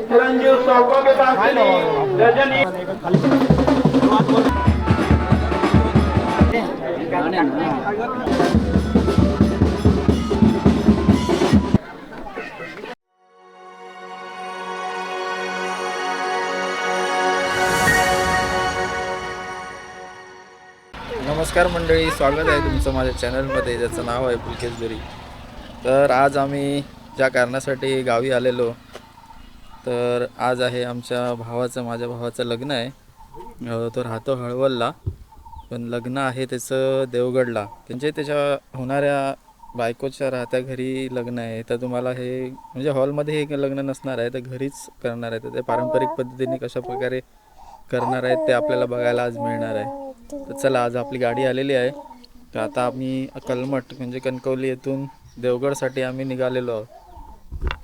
चिरंजीव सौभाग्य दासिनी रजनी नमस्कार मंडळी, स्वागत आहे तुमचं माझ्या चॅनलमध्ये ज्याचं नाव आहे पुलकेश बेरी. तर आज आम्ही ज्या कारणासाठी गावी आलेलो, तर आज आहे माझ्या भावाचं लग्न आहे. तो राहतो हळवलला, पण लग्न आहे त्याचं देवगडला. त्याच्या होणाऱ्या बायकोच्या राहत्या घरी लग्न आहे. तर तुम्हाला हे म्हणजे हॉलमध्ये हे लग्न नसणार आहे, तर घरीच करणार आहे. तर ते पारंपरिक पद्धतीने कशा प्रकारे करणार आहेत ते आपल्याला बघायला आज मिळणार आहे. तर चला, आज आपली गाडी आलेली आहे. तर आता आम्ही कलमट म्हणजे कणकवली येथून देवगडसाठी आम्ही निघालेलो आहोत.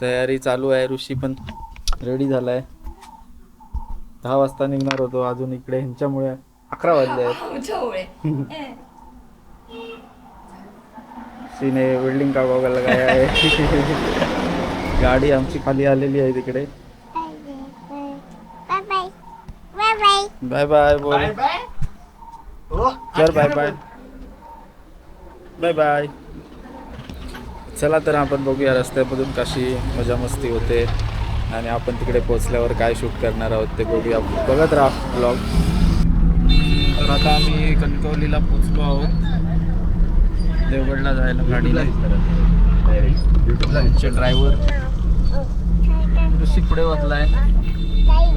तयारी चालू आहे. ऋषी पण रेडी झाला आहे. 10 वाजता निघणार होतो, अजून इकडे ह्यांच्यामुळे 11 वाजले आहेत. सीने वेल्डिंग का बघायला काय आहे. गाडी आमची खाली आलेली आहे तिकडे. बाय बाय बोल कर. Bye bye bye bye. चला तर आपण बघूया रस्त्यामधून कशी मजा मस्ती होते आणि आपण तिकडे पोहोचल्यावर काय शूट करणार आहोत ते बघूया. बघत राहा ब्लॉग. तर आता आम्ही कणकवलीला पोचलो आहोत देवगडला जायला गाडीला. ड्रायव्हर ऋषी पुढे बसलाय.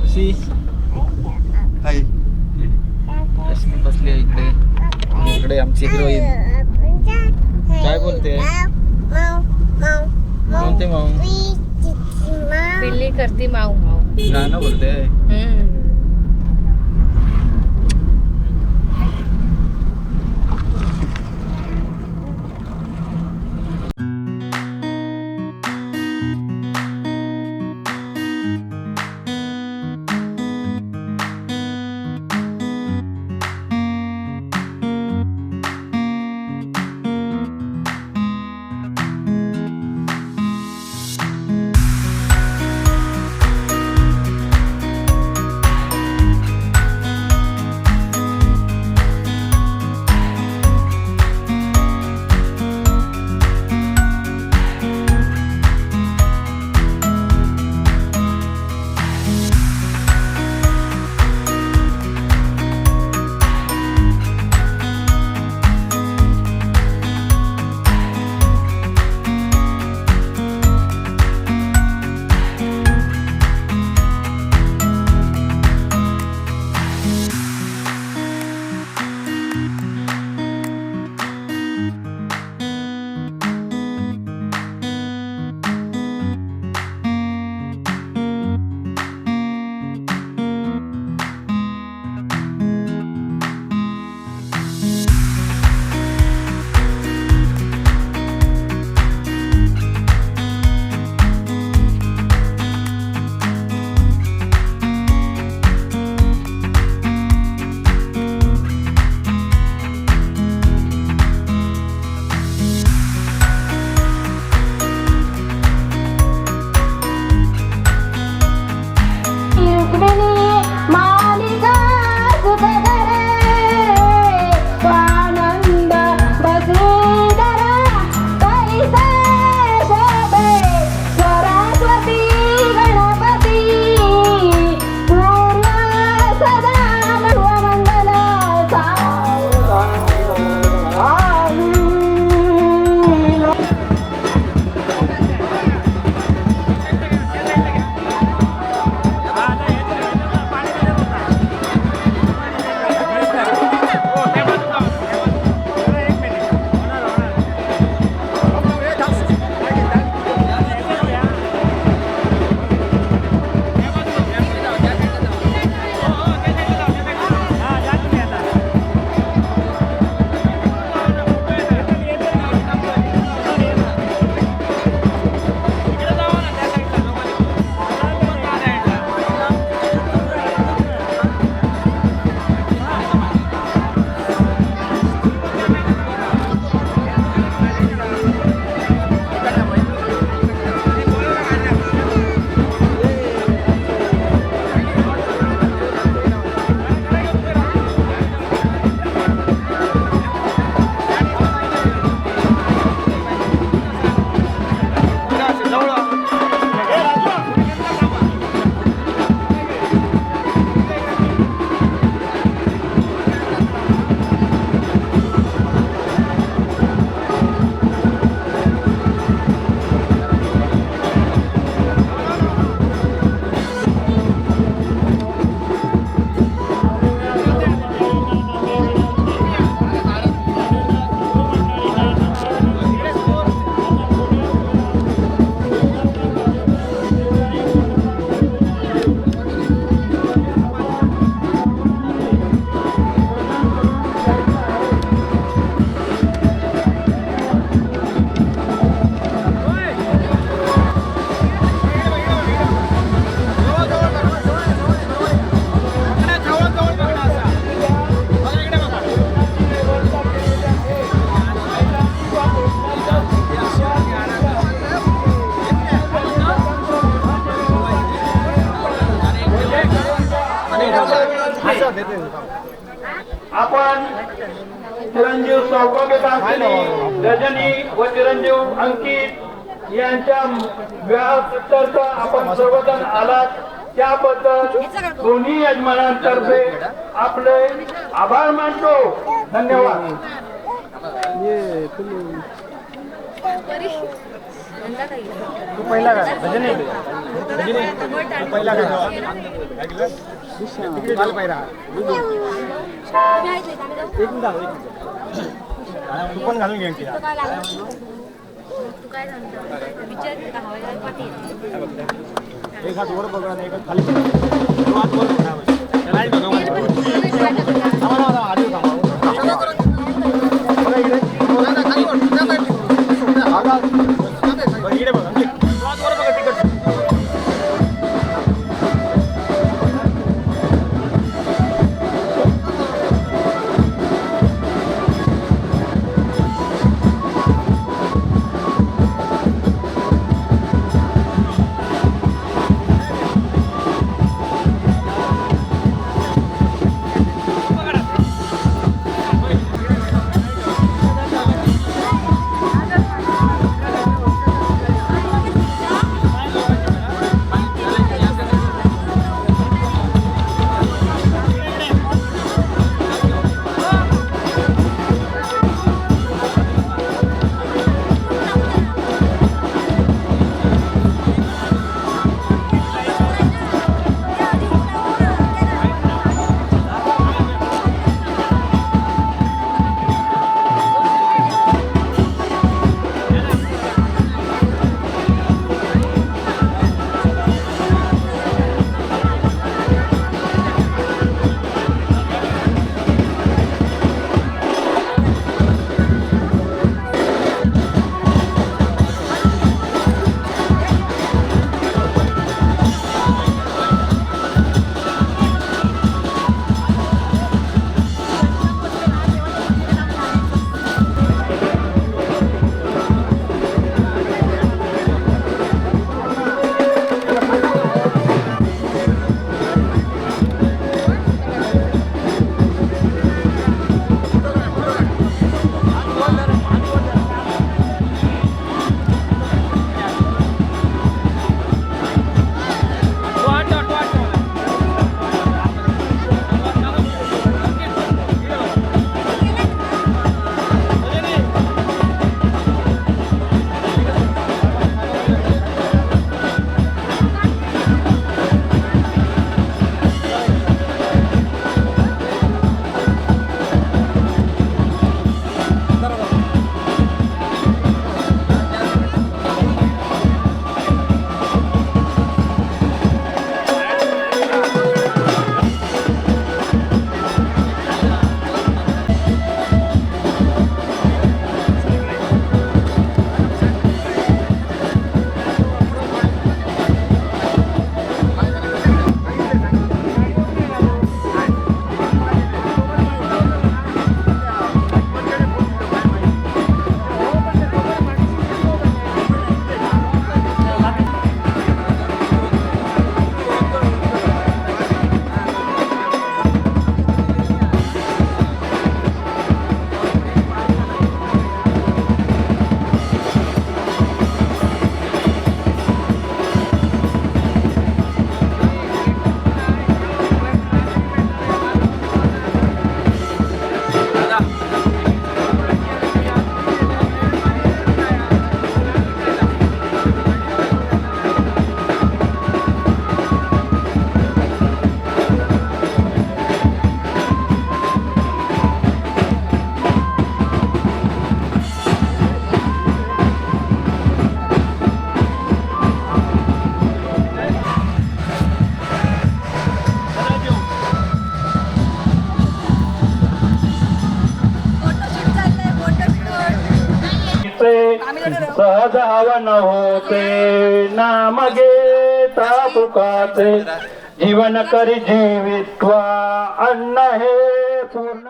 ऋषी हाय. रश्मी बसली आहे इकडे. इकडे आमची हिरोईन काय बोलते बोलते माऊ बिल्ली करती माऊ माऊ गाणं बोलते. नम्र विनंती, आपण चिरंजीव सौभाग्यदायिनी रजनी व चिरंजीव अंकित यांच्या विवाहात आपण सर्वजण आलात त्याबद्दल दोन्ही यजमानांतर्फे आपले आभार मानतो. धन्यवाद. तू पहिला का भजनी पहिला का तिकडे पहिला तू पण घालून घे एक हात वर बघा एक हात खाली हात वर इकडे बघा वर बघा तिकट सहज हवन होते नाम घेता तुकाचे जीवन करी जीवित्वा अन्न हे पूर्ण.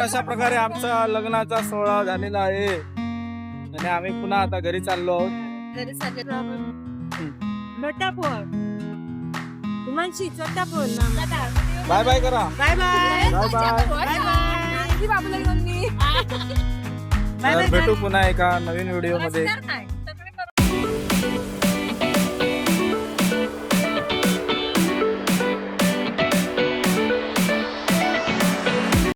अशा प्रकारे आमचा लग्नाचा सोहळा झालेला आहे आणि आम्ही पुन्हा आता घरी चाललो आहोत. घरी सगळे बाय बाय करा. Bye bye bye bye. तर भेटू पुन्हा एका नवीन व्हिडिओ मध्ये.